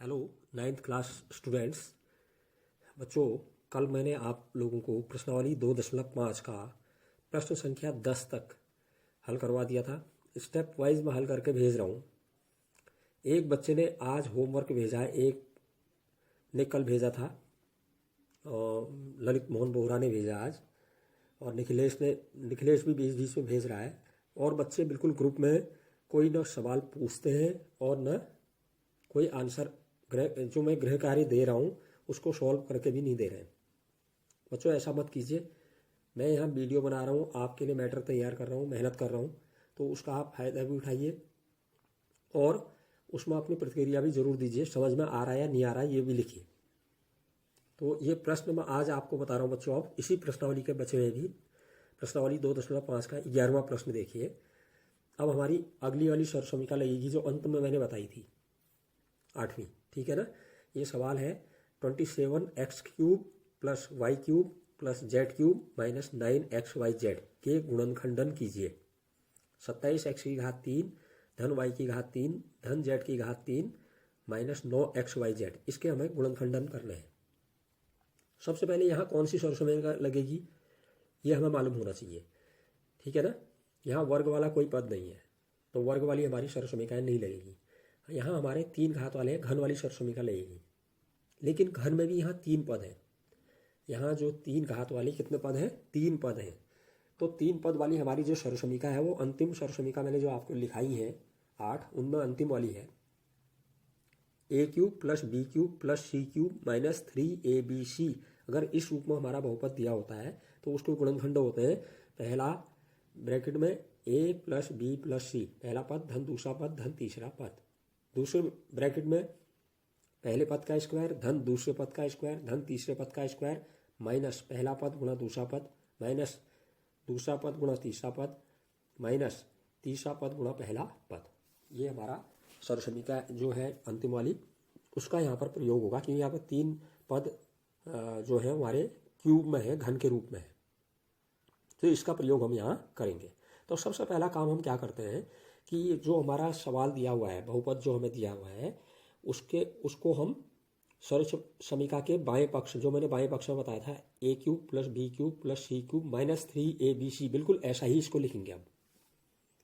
Hello ninth class students. बच्चों, कल मैंने आप लोगों को प्रश्नावली 2.5 का प्रश्न संख्या 10 तक हल करवा दिया था। स्टेप वाइज मैं हल करके भेज रहा हूँ। एक बच्चे ने आज होमवर्क भेजा है, एक ने कल भेजा था, और ललित मोहन बोहरा ने भेजा आज, और निखिलेश भी बीच बीच में भेज रहा है। और बच्चे बिल्कुल ग्रुप में कोई न सवाल पूछते हैं और न कोई आंसर जो मैं गृह कार्य दे रहा हूँ उसको सॉल्व करके भी नहीं दे रहे हैं। बच्चों, ऐसा मत कीजिए। मैं यहाँ वीडियो बना रहा हूँ, आपके लिए मैटर तैयार कर रहा हूँ, मेहनत कर रहा हूँ, तो उसका आप फायदा भी उठाइए और उसमें अपनी प्रतिक्रिया भी जरूर दीजिए। समझ में आ रहा है या नहीं आ रहा है ये भी लिखिए। तो ये प्रश्न मैं आज आपको बता रहा हूँ बच्चों। आप इसी प्रश्नावली के बचे हुए भी प्रश्नावली 2.5 का 11वां प्रश्न देखिए। अब हमारी अगली वाली सरसमीका लगेगी जो अंत में मैंने बताई थी, 8वीं। ठीक है ना। ये सवाल है 27x³ + y³ + z³ - 9xyz के गुणनखंडन कीजिए। 27x³ धन y³ धन z³ - 9xyz, इसके हमें गुणनखंडन करने हैं। सबसे पहले यहाँ कौन सी सरसमीका लगेगी ये हमें मालूम होना चाहिए। ठीक है ना। यहाँ वर्ग वाला कोई पद नहीं है तो वर्ग वाली हमारी सरसमीकाएं नहीं लगेगी। यहाँ हमारे 3 घात वाले घन वाली सरसमीका लगेगी, लेकिन घन में भी यहाँ 3 पद हैं। यहाँ जो 3 घात वाली कितने पद हैं? 3 पद हैं। तो 3 पद वाली हमारी जो सरसमीका है वो अंतिम सरसमीका मैंने जो आपको लिखाई है 8, उनमें अंतिम वाली है a³ + b³ + c³ - 3abc। अगर इस रूप में हमारा बहुपद दिया होता है तो उसको गुणनखंड होते हैं। पहला ब्रैकेट में a + b + c, पहला पद धन दूसरा पद धन तीसरा पद। दूसरे ब्रैकेट में पहले पद का स्क्वायर धन दूसरे पद का स्क्वायर धन तीसरे पद का स्क्वायर माइनस पहला पद गुणा दूसरा पद माइनस दूसरा पद गुणा तीसरा पद माइनस तीसरा पद गुणा पहला पद। ये हमारा सरसमीका जो है अंतिम वाली, उसका यहाँ पर प्रयोग होगा क्योंकि यहाँ पर 3 पद जो है हमारे क्यूब में है, घन के रूप में है, तो इसका प्रयोग हम यहाँ करेंगे। तो सबसे पहला काम हम क्या करते हैं कि जो हमारा सवाल दिया हुआ है, बहुपद जो हमें दिया हुआ है, उसको हम सरसमीका के बाएं पक्ष, जो मैंने बाएं पक्ष में बताया था, a³ + b³ + c³ - 3abc, बिल्कुल ऐसा ही इसको लिखेंगे। अब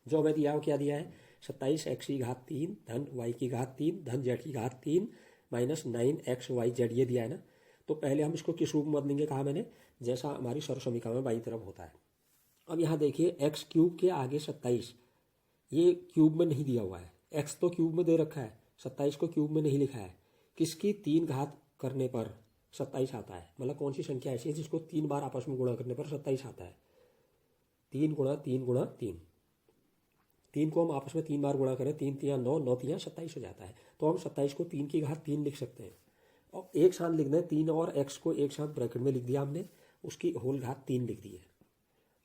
जो हमें दिया हो क्या दिया है? 27x³ धन y³ धन z³ - 9xyz, ये दिया है ना। तो पहले हम इसको किस रूप में बदलेंगे कहा मैंने, जैसा हमारी सरसमीका में बाईं तरफ होता है। अब यहाँ देखिए x³ के आगे 27, ये क्यूब में नहीं दिया हुआ है। x तो क्यूब में दे रखा है, 27 को क्यूब में नहीं लिखा है। किसकी 3 घात करने पर 27 आता है? मतलब कौन सी संख्या ऐसी है जिसको 3 बार आपस में गुणा करने पर 27 आता है? 3 गुणा 3 गुणा 3, 3 को हम आपस में 3 बार गुणा करें, 3 × 3 = 9, 9 × 3 = 27 हो जाता है। तो हम 27 को 3 की घात 3 लिख सकते हैं और एक साथ लिख दें। 3 और x को एक साथ ब्रैकेट में लिख दिया हमने, उसकी होल घात 3 लिख दी है।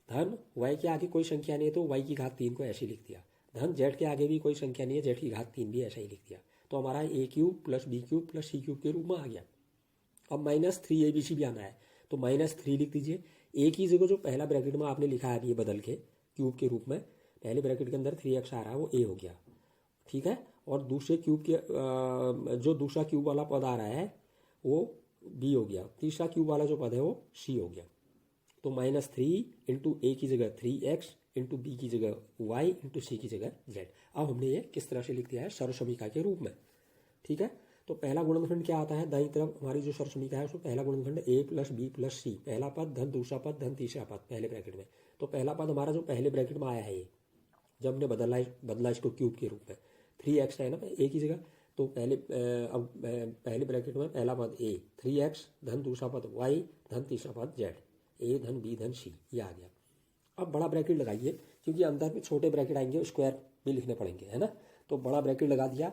धन y के आगे कोई संख्या नहीं है तो y की घात 3 को ऐसे ही लिख दिया। धन z के आगे भी कोई संख्या नहीं है, z की घात 3 भी ऐसा ही लिख दिया। तो हमारा a³ + b³ + c³ के रूप में आ गया। अब -3abc भी आना है तो -3 लिख दीजिए। a की जगह जो पहला ब्रैकेट में आपने लिखा है अभी ये बदल के क्यूब के रूप में, पहले ब्रैकेट के अंदर 3x आ रहा है वो a हो गया। ठीक है। और दूसरे क्यूब के जो दूसरा क्यूब वाला पद आ रहा है वो b हो गया। तीसरा क्यूब वाला जो पद है वो c हो गया। तो -3 × a की जगह 3x × b की जगह y × c की जगह z। अब हमने ये किस तरह से लिख दिया है? सरसमीका के रूप में। ठीक है। तो पहला गुणनखंड क्या आता है? दाईं तरफ हमारी जो सरसमीका है उसमें पहला गुणनखंड a + b + c, पहला पद धन दूसरा पद धन तीसरा पद पहले ब्रैकेट में। तो पहला पद हमारा जो पहले ब्रैकेट में आया है, ये जब हमने बदला इसको क्यूब के रूप में, 3x है ना a की जगह, तो पहले ब्रैकेट में पहला पद a 3x धन दूसरा पद y धन तीसरा पद z, a धन b धन c, ये आ गया। अब बड़ा ब्रैकेट लगाइए क्योंकि अंदर में छोटे ब्रैकेट आएंगे, स्क्वायर भी लिखने पड़ेंगे, है ना। तो बड़ा ब्रैकेट लगा दिया,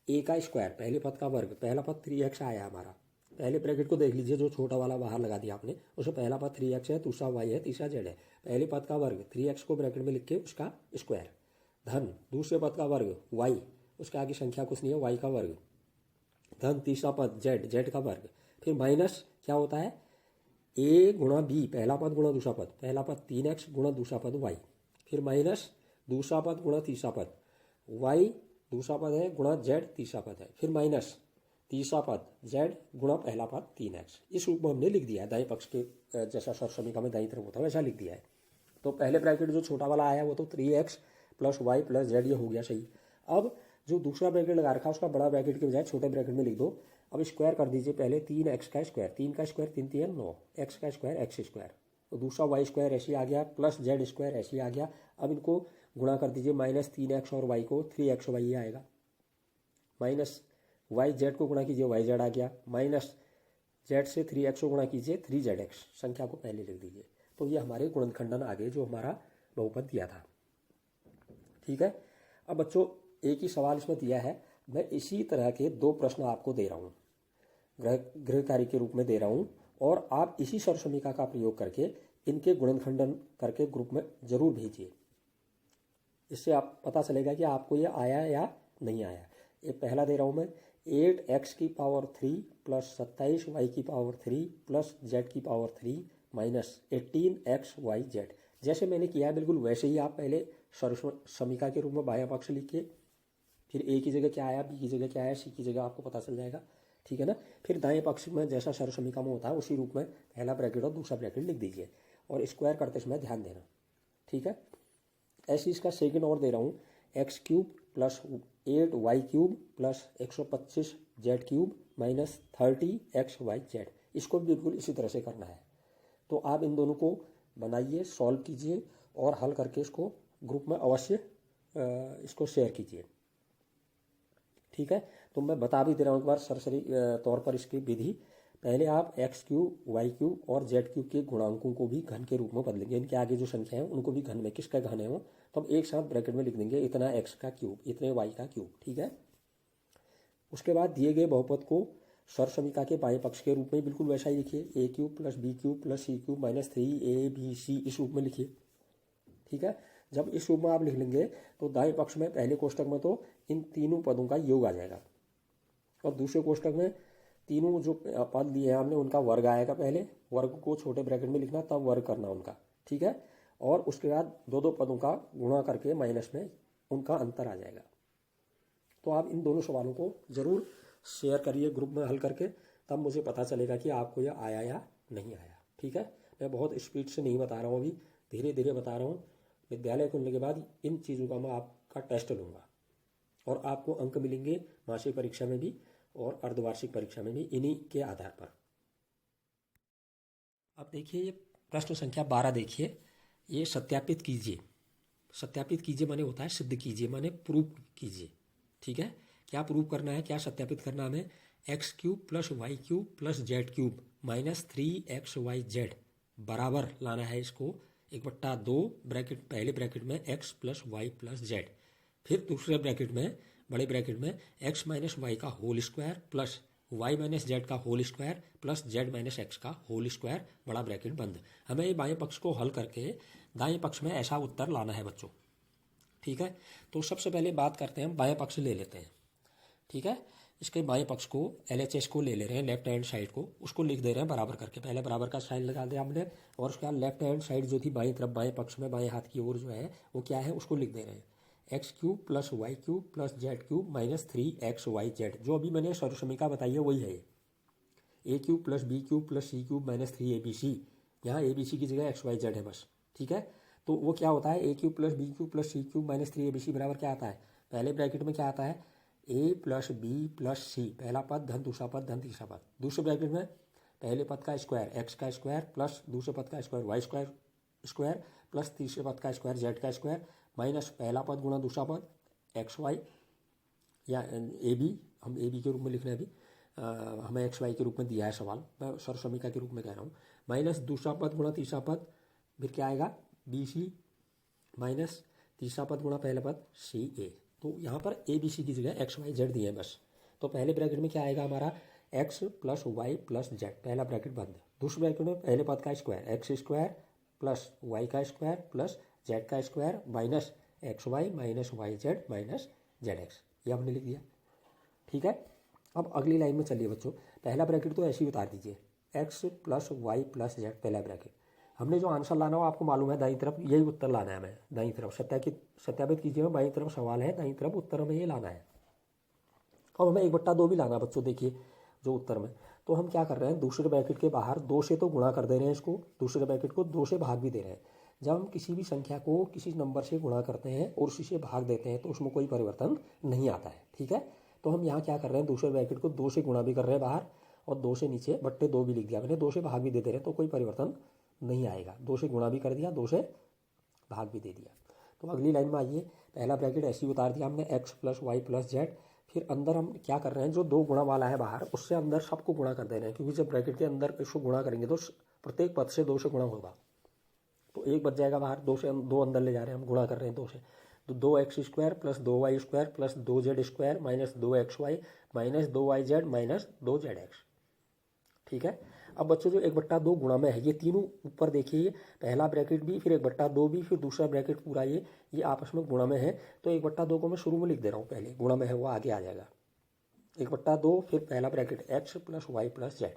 a का स्क्वायर पहले पद का वर्ग, पहला पद 3x आया हमारा। पहले ब्रैकेट को देख लीजिए, जो छोटा वाला बाहर लगा दिया आपने, उसमें पहला पद 3x है, दूसरा y है, तीसरा z है। पहले पद का वर्ग 3x को ब्रैकेट में लिख के उसका स्क्वायर, धन दूसरे पद का वर्ग y, उसके आगे संख्या कुछ नहीं है, y का वर्ग, धन तीसरा पद z का वर्ग, फिर माइनस क्या होता है a गुणा b, पहला पद गुणा दूसरा पद, पहला पद 3x गुणा दूसरा पद y, फिर माइनस दूसरा पद गुणा तीसरा पद y, दूसरा पद है गुणा z तीसरा पद है, फिर माइनस तीसरा पद z गुणा पहला पद 3x। इस रूप में हमने लिख दिया है, दाएं पक्ष के जैसा सर्वसमीका में दाईं तरफ होता है वैसा लिख दिया है। तो पहले ब्रैकेट जो छोटा वाला आया वो तो 3x plus y plus Z, ये हो गया सही। अब जो दूसरा ब्रैकेट लगा रखा है उसका बड़ा ब्रैकेट के बजाय छोटे ब्रैकेट में लिख दो। अब स्क्वायर कर दीजिए पहले 3x का स्क्वायर, 3 का स्क्वायर 3 3 9, x का स्क्वायर x स्क्वायर, तो दूसरा वाई स्क्वायर ऐसे ही आ गया, प्लस जेड स्क्वायर ऐसे ही आ गया। अब इनको गुणा कर दीजिए, माइनस 3x और y को 3x y आएगा, माइनस वाई जेड को गुणा कीजिए वाई जेड आ गया, माइनस जेड से 3x को गुणा कीजिए 3zx, संख्या को पहले लिख दीजिए। तो ये हमारे गुणनखंडन आगे जो हमारा बहुपद दिया था। ठीक है। अब बच्चों एक ही सवाल इसमें दिया है, मैं इसी तरह के 2 प्रश्न आपको दे रहा हूँ, गृह कार्य के रूप में दे रहा हूँ, और आप इसी सर्वसमीका का प्रयोग करके इनके गुणनखंडन करके ग्रुप में जरूर भेजिए। इससे आप पता चलेगा कि आपको ये आया या नहीं आया। ये पहला दे रहा हूँ मैं, 8x की पावर 3 प्लस 27y की पावर 3 प्लस z की पावर 3 माइनस 18xyz। जैसे मैंने किया है बिल्कुल वैसे ही आप पहले सर्वसमीका के रूप में बायां पक्ष लिखिए, फिर ए की जगह क्या आया, बी की जगह क्या आया, सी की जगह आपको पता चल जाएगा। ठीक है ना। फिर दाएं पक्ष में जैसा सर्वसमीका में होता है उसी रूप में पहला ब्रैकेट और दूसरा ब्रैकेट लिख दीजिए, और स्क्वायर करते समय ध्यान देना। ठीक है। ऐसे इसका सेकंड और दे रहा हूँ, x cube plus 8y cube plus 125 Z cube minus 30xyz। इसको भी बिल्कुल इसी तरह से करना है। तो आप इन दोनों को बनाइए, सॉल्व कीजिए और हल करके इसको ग्रुप में अवश्य इसको शेयर कीजिए। ठीक है। तो मैं बता भी दे रहा हूँ एक बार सरसरी तौर पर इसकी विधि। पहले आप एक्स क्यूब वाई क्यूब और जेड क्यूब के गुणांकों को भी घन के रूप में बदलेंगे, इनके आगे जो संख्या है उनको भी घन में, किसका घन है वो, तो हम एक साथ ब्रैकेट में लिख देंगे, इतना एक्स का क्यूब इतने वाई का क्यूब। ठीक है। उसके बाद दिए गए बहुपद को सर्वसमीका के बाएं पक्ष के रूप में बिल्कुल वैसा ही लिखिए, a cube plus b cube plus c cube minus 3ab इस रूप में लिखिए। ठीक है। जब इस रूप में आप लिख लेंगे तो दाएं पक्ष में पहले कोष्टक में तो इन तीनों पदों का योग आ जाएगा, और दूसरे कोष्टक में तीनों जो पद लिए हैं हमने उनका वर्ग आएगा। पहले वर्ग को छोटे ब्रैकेट में लिखना, तब वर्ग करना उनका। ठीक है। और उसके बाद 2 पदों का गुणा करके माइनस में उनका अंतर आ जाएगा। तो आप इन दोनों सवालों को जरूर शेयर करिए ग्रुप में हल करके, तब मुझे पता चलेगा कि आपको यह आया या नहीं आया। ठीक है। मैं बहुत स्पीड से नहीं बता रहा हूँ, अभी धीरे धीरे बता रहा हूँ। विद्यालय खुलने के बाद इन चीज़ों का मैं आपका टेस्ट लूँगा, और आपको अंक मिलेंगे मासिक परीक्षा में भी और अर्धवार्षिक परीक्षा में भी इन्हीं के आधार पर। अब देखिए ये प्रश्न संख्या 12 देखिए, ये सत्यापित कीजिए। सत्यापित कीजिए माने होता है सिद्ध कीजिए, माने प्रूव कीजिए। ठीक है। क्या प्रूव करना है, क्या सत्यापित करना है हमें, x cube plus y cube plus z cube minus 3xyz बराबर लाना है इसको 1/2 ब्रैकेट, पहले ब्रैकेट में x plus y plus z, फिर दूसरे ब्रैकेट में बड़े ब्रैकेट में x माइनस वाई का whole square plus y minus z का whole square plus z minus x का होल स्क्वायर, बड़ा ब्रैकेट बंद। हमें ये बाएं पक्ष को हल करके दाएं पक्ष में ऐसा उत्तर लाना है बच्चों। ठीक है। तो सबसे पहले बात करते हैं, हम बाएं पक्ष ले लेते हैं। ठीक है। इसके बाएं पक्ष को LHS को ले ले रहे हैं, लेफ्ट हैंड साइड को, उसको लिख दे रहे हैं बराबर करके। पहले बराबर का साइन लगा दिया हमने, और उसके बाद लेफ्ट हैंड साइड जो थी बाएं तरफ, बाएं पक्ष में बाएं हाथ की ओर जो है वो क्या है उसको लिख दे रहे हैं, x cube plus y cube plus z cube minus 3xyz। जो अभी मैंने सर्वसमीका बताई है वही है ये, a cube plus b cube plus c cube minus 3abc। यहाँ abc की जगह xyz है बस। ठीक है। तो वो क्या होता है, a cube plus b cube plus c cube minus 3abc बराबर क्या आता है, पहले ब्रैकेट में क्या आता है, ए प्लस बी प्लस सी, पहला पद धन दूसरा पद धन तीसरा पद, दूसरे ब्रैकेट में पहले पद का स्क्वायर एक्स का स्क्वायर प्लस दूसरे पद का square y square square plus तीसरे पद का स्क्वायर जेड का स्क्वायर माइनस पहला पद गुणा दूसरा पद एक्स वाई या ए बी, हम ए बी के रूप में लिख रहे हैं अभी, हमें एक्स वाई के रूप में दिया है सवाल, मैं सर्वसमीका के रूप में कह रहा हूँ, माइनस दूसरा पद गुणा तीसरा पद, फिर क्या आएगा बी सी माइनस तीसरा पद गुणा पहला पद सी ए। तो यहाँ पर ए बी सी की जगह xyz दिए हैं बस। तो पहले ब्रैकेट में क्या आएगा हमारा x plus y plus z, पहला ब्रैकेट बंद। दूसरे ब्रैकेट में पहले पद का square x square plus y का स्क्वायर प्लस जेड का square minus x y minus y z minus z x, ये हमने लिख दिया। ठीक है। अब अगली लाइन में चलिए बच्चों, पहला ब्रैकेट तो ऐसे ही उतार दीजिए, x plus y plus z पहला ब्रैकेट। हमने जो आंसर लाना हो आपको मालूम है, दाईं तरफ यही उत्तर लाना है हमें, दाईं तरफ सत्यापित कीजिए, बाईं तरफ सवाल है, दाईं तरफ उत्तर हमें ये लाना है। तो अब हमें 1/2 भी लाना बच्चों, देखिए जो उत्तर में। तो हम क्या कर रहे हैं, दूसरे ब्रैकेट के बाहर 2 से तो गुणा कर दे रहे हैं इसको, दूसरे ब्रैकेट को 2 से भाग भी दे रहे हैं। जब हम किसी भी संख्या को किसी नंबर से गुणा करते हैं और उसी से भाग देते हैं तो उसमें कोई परिवर्तन नहीं आता है, ठीक है। तो हम यहाँ क्या कर रहे हैं, दूसरे ब्रैकेट को 2 से गुणा भी कर रहे हैं बाहर, और 2 से नीचे बट्टे 2 भी लिख दिया मैंने, 2 से भाग भी दे रहे हैं तो कोई परिवर्तन नहीं आएगा। 2 से गुणा भी कर दिया, 2 से भाग भी दे दिया। तो अगली लाइन में आइए, पहला ब्रैकेट ऐसे ही उतार दिया हमने, x + y + z। फिर अंदर हम क्या कर रहे हैं, जो 2 गुणा वाला है बाहर उससे अंदर सबको गुणा कर दे रहे हैं, क्योंकि जब ब्रैकेट के अंदर इसको गुणा करेंगे तो प्रत्येक पद से 2 से गुणा होगा, तो 1 बच जाएगा बाहर, 2 से 2 अंदर ले जा रहे हैं हम, गुणा कर रहे हैं 2 से। तो 2x² + 2y² + 2z² - 2xy - 2yz - 2zx, ठीक है। अब बच्चों जो 1/2 गुणा में है, ये तीनों ऊपर देखिए, पहला ब्रैकेट भी, फिर 1/2 भी, फिर दूसरा ब्रैकेट पूरा, ये आपस में गुणा में है। तो 1/2 को मैं शुरू में लिख दे रहा हूँ, पहले गुणा में है वो आगे आ जाएगा। 1/2 फिर पहला ब्रैकेट x + y + z।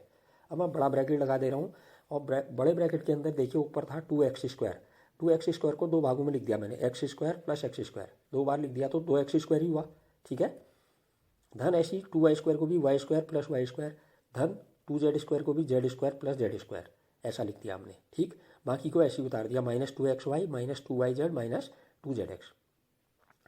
अब मैं बड़ा ब्रैकेट लगा दे रहा हूँ, और बड़े ब्रैकेट के अंदर देखिए ऊपर था 2x²। 2x² को 2 भागों में लिख दिया मैंने, x² + x², 2 बार लिख दिया तो 2x² ही हुआ, ठीक है। धन ऐसी 2y² को भी y² + y², धन 2z² को भी z² + z², ऐसा लिख दिया हमने, ठीक। बाकी को ऐसे ही उतार दिया, -2xy - 2yz - 2zx,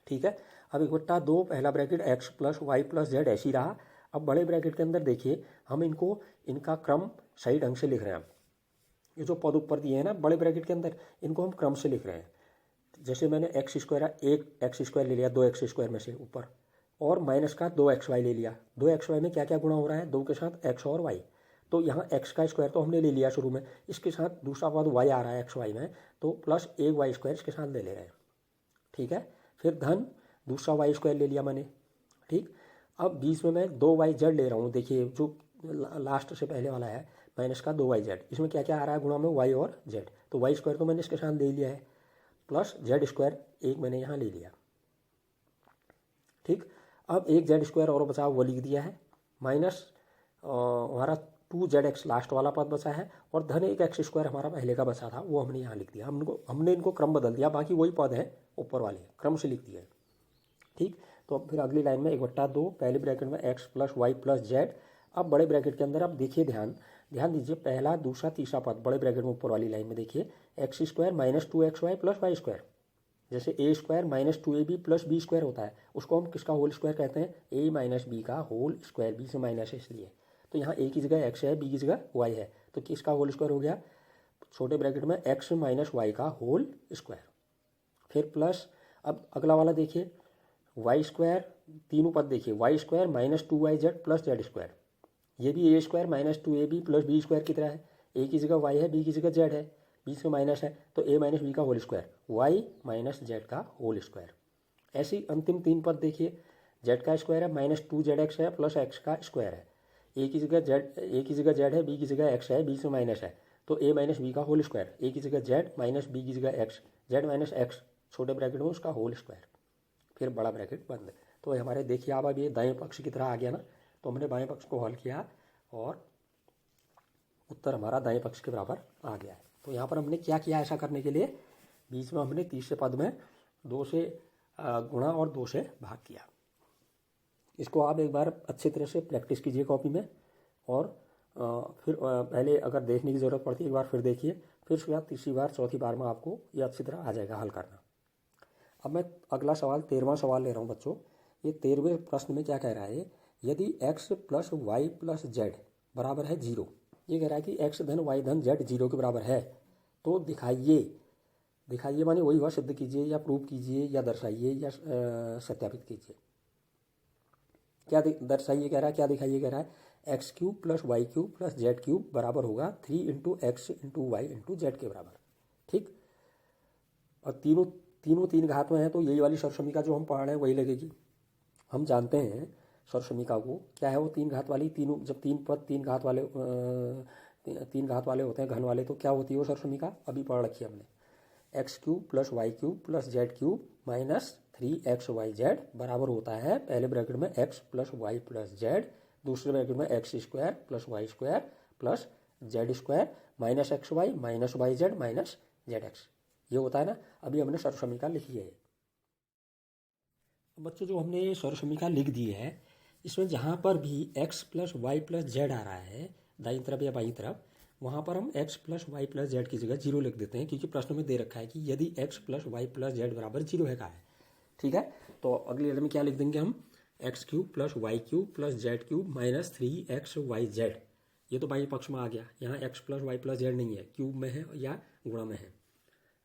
ठीक है। अब 1/2 पहला ब्रैकेट x + y + z ऐसी रहा। अब बड़े ब्रैकेट के अंदर देखिए हम इनका क्रम सही ढंग से लिख रहे हैं। ये जो पद ऊपर दिए हैं ना बड़े ब्रैकेट के अंदर, इनको हम क्रम से लिख रहे हैं। जैसे मैंने x², एक x² ले लिया 2x² में से ऊपर, और माइनस का 2xy ले लिया। 2xy में क्या क्या गुणा हो रहा है, 2 के साथ x और y। तो यहाँ x का स्क्वायर तो हमने ले लिया शुरू में, इसके साथ दूसरा पद y आ रहा है xy में, तो प्लस 1y² इसके साथ ले रहे हैं, ठीक है। फिर धन दूसरा y² ले लिया मैंने, ठीक। अब बीच में मैं 2yz ले रहा हूँ, देखिए जो लास्ट से पहले वाला है, माइनस का 2yz। इसमें क्या क्या आ रहा है गुणा में, y और z। तो y² तो मैंने इसके साथ ले लिया है, प्लस z² एक मैंने यहाँ ले लिया, ठीक। अब एक z² और बचा वो लिख दिया है, माइनस हमारा 2zx लास्ट वाला पद बचा है, और धन एक x² हमारा पहले का बचा था वो हमने यहाँ लिख दिया। हमने इनको क्रम बदल दिया, बाकी वही पद है ऊपर वाले, क्रम से लिख दिया है, ठीक। तो अब फिर अगली लाइन में 1/2 पहले ब्रैकेट में x + y + z। अब बड़े ब्रैकेट के अंदर अब देखिए, ध्यान दीजिए, पहला दूसरा तीसरा पद बड़े ब्रैकेट में ऊपर वाली लाइन में देखिए, x² - 2xy + y²। जैसे a² - 2ab + b² होता है, उसको हम किसका होल स्क्वायर कहते हैं, a - b का होल स्क्वायर, b से माइनस है इसलिए। तो यहाँ a की जगह x है, b की जगह y है, तो किसका होल स्क्वायर हो गया, छोटे ब्रैकेट में x - y का होल स्क्वायर। फिर प्लस, अब अगला वाला देखिए, y², तीनों पद देखिए, y² - 2yz + z²। ये भी a² - 2ab + b² की तरह है, a की जगह y है, b की जगह z है, बीच में माइनस है, तो a - b का होल स्क्वायर, y - z का होल स्क्वायर। ऐसे ही अंतिम 3 पद देखिए, z का स्क्वायर है, -2zx है, प्लस x का स्क्वायर है, a की जगह z है, b की जगह x है, बीच में माइनस है, तो a - b का होल स्क्वायर, a की जगह z - b की जगह x, z - x छोटे ब्रैकेट में उसका होल स्क्वायर, फिर बड़ा ब्रैकेट बंद। तो हमारे देखिए अब ये दाएं पक्ष की तरह आ गया ना, तो हमने बाएं पक्ष को हल किया और उत्तर हमारा दाएं पक्ष के बराबर आ गया है। तो यहाँ पर हमने क्या किया ऐसा करने के लिए, बीच में हमने तीसरे पद में 2 से गुणा और 2 से भाग किया। इसको आप एक बार अच्छी तरह से प्रैक्टिस कीजिए कॉपी में, और फिर पहले अगर देखने की ज़रूरत पड़ती है एक बार फिर देखिए, फिर उसके बाद तीसरी बार चौथी बार में आपको ये अच्छी तरह आ जाएगा हल करना। अब मैं अगला सवाल 13वां सवाल ले रहा हूँ बच्चों। ये 13वें प्रश्न में क्या कह रहा है, यदि x + y + z बराबर है 0, ये कह रहा है कि x धन y धन z 0 के बराबर है, तो दिखाइए माने वही हुआ, सिद्ध कीजिए या प्रूव कीजिए या दर्शाइए या सत्यापित कीजिए। क्या दर्शाइए कह रहा है, क्या दिखाइए कह रहा है, x³ + y³ + z³ बराबर होगा 3 × x × y × z के बराबर, ठीक। और तीनों 3 घात में है, तो यही वाली सरसमीका जो हम पढ़ रहे हैं वही लगेगी। हम जानते हैं सरसमीका को, क्या है वो 3 घात वाली, तीनों जब 3 पद 3 घात वाले 3 घात वाले होते हैं, घन वाले, तो क्या होती है वो सरसमीका, अभी पढ़ रखी है हमने, x³ + y³ + z³ - 3xyz बराबर होता है पहले ब्रैकेट में x + y + z, दूसरे ब्रैकेट में x² + y² + z² - xy - yz - zx। ये होता है ना, अभी हमने सरसमीका लिखी है। बच्चों जो हमने सरसमीका लिख दी है, इसमें जहाँ पर भी x plus y plus z आ रहा है दाईं तरफ या बाईं तरफ, वहाँ पर हम x plus y plus z की जगह जीरो लिख देते हैं, क्योंकि प्रश्न में दे रखा है कि यदि x plus y plus z बराबर जीरो है का है। ठीक है, तो अगली लाइन में क्या लिख देंगे हम, x cube plus y cube plus z cube minus 3xyz। ये तो बाई पक्ष में आ गया, यहाँ x plus y plus z नहीं है, क्यूब में है या गुणा में है।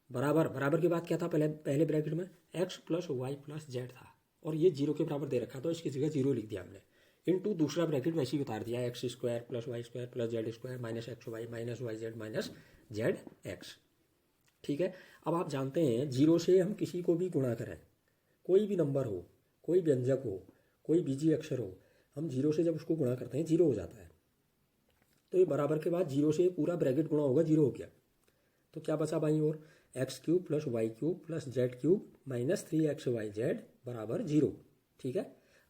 बराबर, बराबर के बाद क्या था, पहले ब्रैकेट में x plus y plus z था और ये जीरो के बराबर दे रखा, तो इसकी जगह जीरो लिख दिया हमने। इनटू दूसरा ब्रैकेट वैसे ही उतार दिया, x square plus y square plus z square minus x y minus y z minus z x. ठीक है, अब आप जानते हैं जीरो से हम किसी को भी गुणा करें, कोई भी नंबर हो, कोई व्यंजक हो, कोई बीजी अक्षर हो, हम जीरो से जब उसको गुणा करते हैं जीरो हो जाता है। तो ये बराबर के बाद जीरो से पूरा ब्रैकेट गुणा होगा, जीरो हो गया। तो क्या बचा बाईं ओर, x cube plus y cube plus z cube minus 3xyz बराबर जीरो। ठीक है,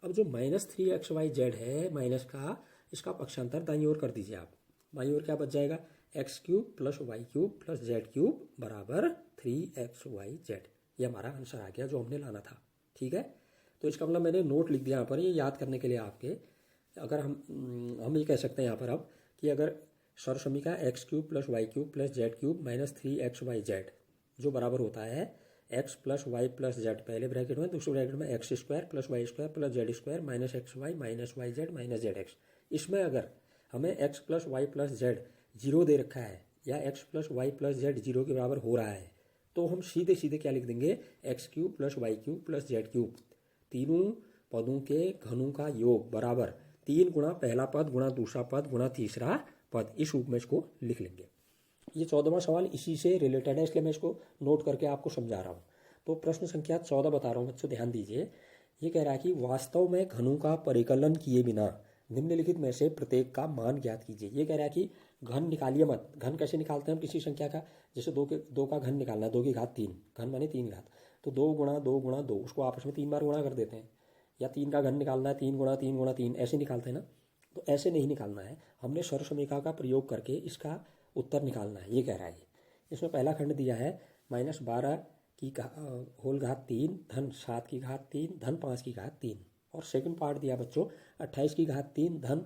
अब जो माइनस 3xyz है माइनस का, इसका पक्षांतर दाईं ओर कर दीजिए आप। बाईं ओर क्या बच जाएगा, x cube plus y cube plus z cube बराबर 3xyz। ये हमारा आंसर आ गया जो हमने लाना था। ठीक है, तो इसका मतलब मैंने नोट लिख दिया यहाँ पर, ये याद करने के लिए आपके। अगर हम ये कह सकते हैं यहाँ पर अब कि अगर सर्वसमीका x cube plus y cube plus z cube minus 3xyz जो बराबर होता है x plus y plus z पहले ब्रैकेट में, दूसरे ब्रैकेट में x square plus y square plus z square minus x y minus y z minus z x. इसमें अगर हमें x plus y plus z zero दे रखा है या x plus y plus z zero के बराबर हो रहा है, तो हम सीधे सीधे क्या लिख देंगे, x cube plus y cube plus z cube, तीनों पदों के घनों का योग बराबर 3 गुणा पहला पद गुणा दूसरा पद गुणा तीसरा पद, इस रूप में इसको लिख लेंगे। ये 14वां सवाल इसी से रिलेटेड है, इसलिए मैं इसको नोट करके आपको समझा रहा हूँ। तो प्रश्न संख्या 14 बता रहा हूँ बच्चों, ध्यान दीजिए। ये कह रहा है कि वास्तव में घनों का परिकलन किए बिना निम्नलिखित में से प्रत्येक का मान ज्ञात कीजिए। ये कह रहा है कि घन निकालिए मत। घन कैसे निकालते हैं हम किसी संख्या का, जैसे दो का घन निकालना है, 2 की घात 3, घन माने 3 घात, तो 2 गुणा 2 गुणा 2, उसको आपस में 3 बार गुणा कर देते हैं। या 3 का घन निकालना है, 3 गुणा 3 गुणा 3, ऐसे निकालते हैं ना। तो ऐसे नहीं निकालना है, हमने सर्वसमीका का प्रयोग करके इसका उत्तर निकालना है, ये कह रहा है। इसमें पहला खंड दिया है -12 की होल घात 3 धन 7 की घात 3 धन 5 की घात 3, और सेकंड पार्ट दिया बच्चों 28 की घात 3 धन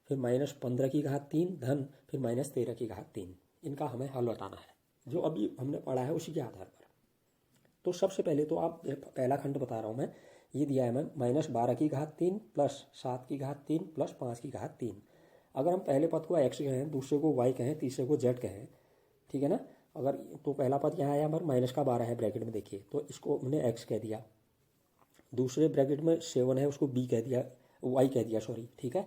फिर -15 की घात 3 धन फिर -13 की घात 3। इनका हमें हल बताना है, जो अभी हमने पढ़ा है उसी के आधार पर। तो सबसे पहले तो आप पहला खंड बता रहा हूँ मैं, ये दिया है मैं -12 की घात 3 प्लस 7 की घात 3 प्लस 5 की घात 3। अगर हम पहले पद को x कहें, दूसरे को y कहें, तीसरे को z कहें, ठीक है ना। अगर तो पहला पद यहाँ आया हमारा -12 है ब्रैकेट में, देखिए, तो इसको हमने x कह दिया। दूसरे ब्रैकेट में 7 है, उसको b कह दिया, y कह दिया, सॉरी, ठीक है।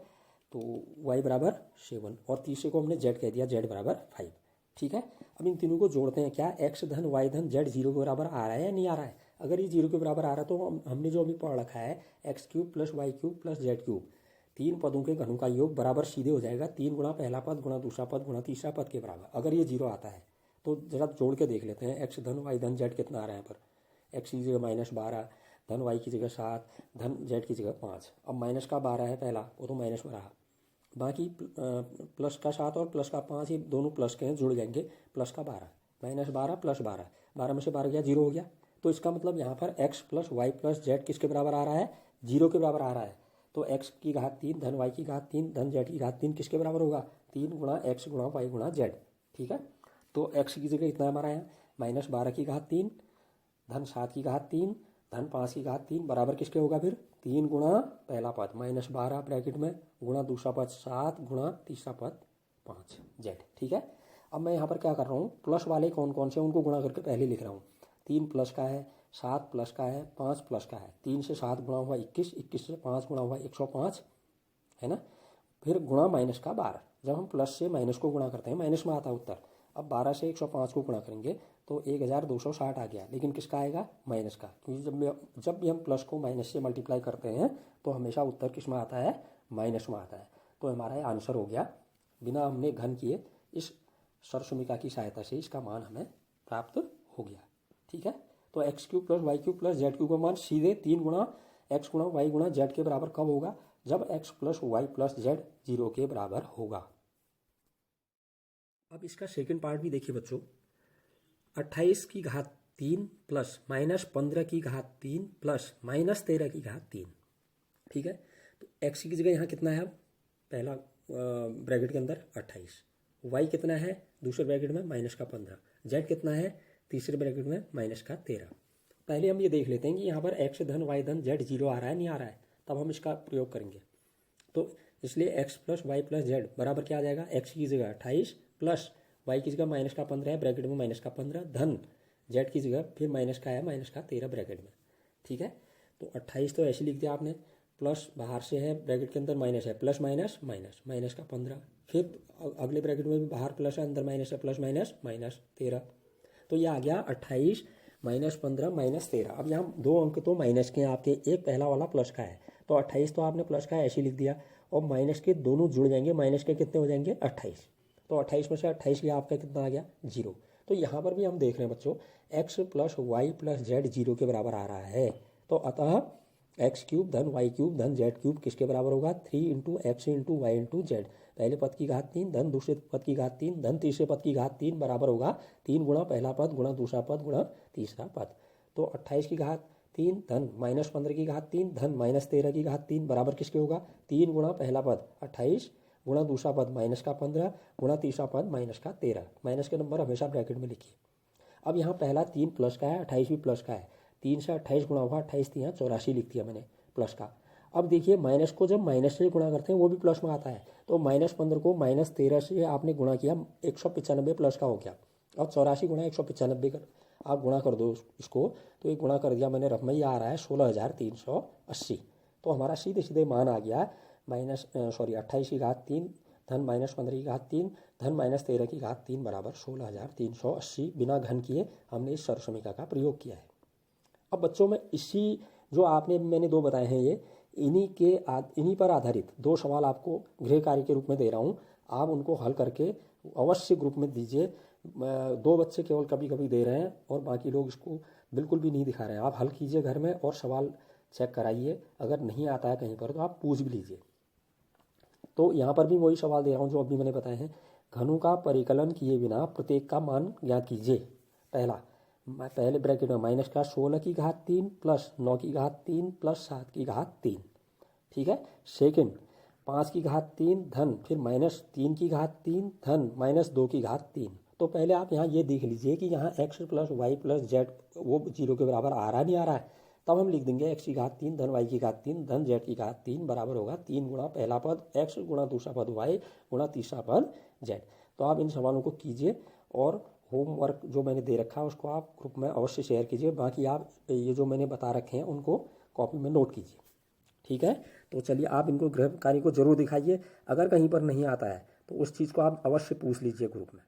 तो y बराबर 7, और तीसरे को हमने z कह दिया, z बराबर 5। ठीक है, अब इन तीनों को जोड़ते हैं, क्या x धन y धन z जीरो के बराबर आ रहा है या नहीं आ रहा है। अगर ये जीरो के बराबर आ रहा है तो हमने जो अभी पढ़ रखा है x cube plus y cube plus z cube, 3 पदों के घनों का योग बराबर सीधे हो जाएगा 3 गुणा पहला पद गुणा दूसरा पद गुणा तीसरा पद के बराबर। अगर ये जीरो आता है तो जरा जोड़ के देख लेते हैं, एक्स धन वाई धन जेड कितना आ रहा है पर, एक्स की जगह -12 धन वाई की जगह 7 धन जेड की जगह 5। अब माइनस का 12 है पहला, वो तो माइनस में रहा, बाकी प्लस का 7 और प्लस का 5, ये दोनों प्लस के हैं, जुड़ जाएंगे, प्लस का 12 -12 प्लस 12, 12 में से 12 गया, जीरो हो गया। तो इसका मतलब यहाँ पर x plus y plus z किसके बराबर आ रहा है, जीरो के बराबर आ रहा है। तो x की घात 3 धन y की घात 3 धन z की घात 3 किसके बराबर होगा, 3 गुणा x गुणा y गुणा z। ठीक है, तो x की जगह इतना हमारा है -12 की घात 3 धन 7 की घात 3 धन 5 की घात 3 बराबर किसके होगा फिर, 3 गुणा पहला पद -12 ब्रैकेट में गुणा दूसरा पद 7 गुणा तीसरा पद 5 z। ठीक है, अब मैं यहाँ पर क्या कर रहा हूँ, प्लस वाले कौन कौन से उनको गुणा करके पहले लिख रहा हूँ। 3 प्लस का है, 7 प्लस का है, 5 प्लस का है, 3 से 7 गुणा हुआ 21, 21 से 5 गुणा हुआ 105, है ना। फिर गुणा माइनस का 12, जब हम प्लस से माइनस को गुणा करते हैं माइनस में आता है उत्तर। अब 12 से 105 को गुणा करेंगे तो 1260 आ गया, लेकिन किसका आएगा, माइनस का, क्योंकि जब भी हम प्लस को माइनस से मल्टीप्लाई करते हैं तो हमेशा उत्तर किस में आता है, माइनस में आता है। तो हमारा आंसर हो गया, बिना हमने घन किए इस सर्वसमीका की सहायता से इसका मान हमें प्राप्त हो गया। ठीक है, तो x cube plus y cube plus z cube का मान सीधे 3 गुणा एक्स गुणा वाई गुणा जेड के बराबर कब होगा, जब x plus y plus z zero के बराबर होगा। अब इसका सेकंड पार्ट भी देखिए बच्चों, 28 की घात 3 प्लस -15 की घात 3 प्लस -13 की घात 3। ठीक है, तो एक्स की जगह यहाँ कितना है, अब पहला ब्रैकेट के अंदर 28, वाई कितना है दूसरे ब्रैकेट में माइनस का 15, जेड कितना है तीसरे ब्रैकेट में माइनस का 13। पहले हम ये देख लेते हैं कि यहाँ पर एक्स धन वाई धन जेड 0 आ रहा है नहीं आ रहा है, तब हम इसका प्रयोग करेंगे। तो इसलिए x plus y plus z बराबर क्या आ जाएगा, एक्स की जगह 28 प्लस वाई की जगह माइनस का 15 है ब्रैकेट में माइनस का 15 धन जेड की जगह फिर माइनस का है माइनस का 13 ब्रैकेट में। ठीक है, तो 28 तो ऐसे लिख दिया आपने, प्लस बाहर से है ब्रैकेट के अंदर माइनस है, प्लस माइनस माइनस माइनस का 15, फिर अगले ब्रैकेट में भी बाहर प्लस है अंदर माइनस है, प्लस माइनस माइनस 13। तो ये आ गया 28 माइनस 15 माइनस 13। अब यहाँ दो अंक तो माइनस के हैं आपके, एक पहला वाला प्लस का है, तो 28 तो आपने प्लस का ऐसे लिख दिया, और माइनस के दोनों जुड़ जाएंगे, माइनस के कितने हो जाएंगे 28, तो 28 में से 28 गया आपका कितना आ गया 0। तो यहाँ पर भी हम देख रहे हैं बच्चों x plus y plus z 0 के बराबर आ रहा है, तो अतः एक्स क्यूब धन वाई क्यूब धन जेड क्यूब किसके बराबर होगा, 3 into x into y into z, पहले पद की घात 3 धन दूसरे पद की घात 3 धन तीसरे पद की घात 3 बराबर होगा 3 गुणा पहला पद गुणा दूसरा पद गुणा तीसरा पद। तो 28 की घात 3 धन माइनस 15 की घात 3 धन माइनस 13 की घात 3 बराबर किसके होगा, 3 गुणा पहला पद 28 गुणा दूसरा पद माइनस का 15 गुणा तीसरा पद माइनस का 13। माइनस के नंबर हमेशा ब्रैकेट में लिखिए। अब यहाँ पहला 3 प्लस का है, 28 भी प्लस का है, 3 से 28 गुणा हुआ 28 3 84 लिख दिया मैंने प्लस का। अब देखिए माइनस को जब माइनस से गुणा करते हैं वो भी प्लस में आता है, तो माइनस 15 को माइनस 13 से आपने गुणा किया 195 प्लस का हो गया। अब 84 गुणा 195 कर आप गुणा कर दो इसको, तो ये गुणा कर दिया मैंने, रफ में ये आ रहा है 16,380। तो हमारा सीधे सीधे मान आ गया माइनस 28 की घात 3 धन माइनस 15 की घात 3 धन माइनस 13 की घात 3 बराबर 16,380। बिना घन किए हमने इस सर्वसमीकरण का प्रयोग किया है। अब बच्चों में इसी जो आपने मैंने दो बताए हैं ये इन्हीं पर आधारित दो सवाल आपको गृह कार्य के रूप में दे रहा हूँ, आप उनको हल करके अवश्य ग्रुप में दीजिए। 2 बच्चे केवल कभी कभी दे रहे हैं और बाकी लोग इसको बिल्कुल भी नहीं दिखा रहे हैं। आप हल कीजिए घर में और सवाल चेक कराइए, अगर नहीं आता है कहीं पर तो आप पूछ भी लीजिए। तो यहाँ पर भी वही सवाल दे रहा हूँ जो अभी मैंने बताए हैं। घनों का परिकलन किए बिना प्रत्येक का मान ज्ञात कीजिए। पहले ब्रैकेट में माइनस का 16 की घात 3 प्लस 9 की घात 3 प्लस 7 की घात 3। ठीक है, सेकंड 5 की घात 3 धन फिर माइनस 3 की घात 3 धन माइनस 2 की घात 3। तो पहले आप यहाँ ये देख लीजिए कि यहाँ x plus y plus z वो 0 के बराबर आ रहा नहीं आ रहा है, तब हम लिख देंगे एक्स की घात 3 धन वाई की घात 3 धन जेड की घात 3 बराबर होगा 3 गुणा पहला पद एक्स गुणा दूसरा पद वाई गुणा तीसरा पद जेड। तो आप इन सवालों को कीजिए और होमवर्क जो मैंने दे रखा है उसको आप ग्रुप में अवश्य शेयर कीजिए। बाकी आप ये जो मैंने बता रखे हैं उनको कॉपी में नोट कीजिए। ठीक है, तो चलिए आप इनको गृह कार्य को जरूर दिखाइए। अगर कहीं पर नहीं आता है तो उस चीज़ को आप अवश्य पूछ लीजिए ग्रुप में।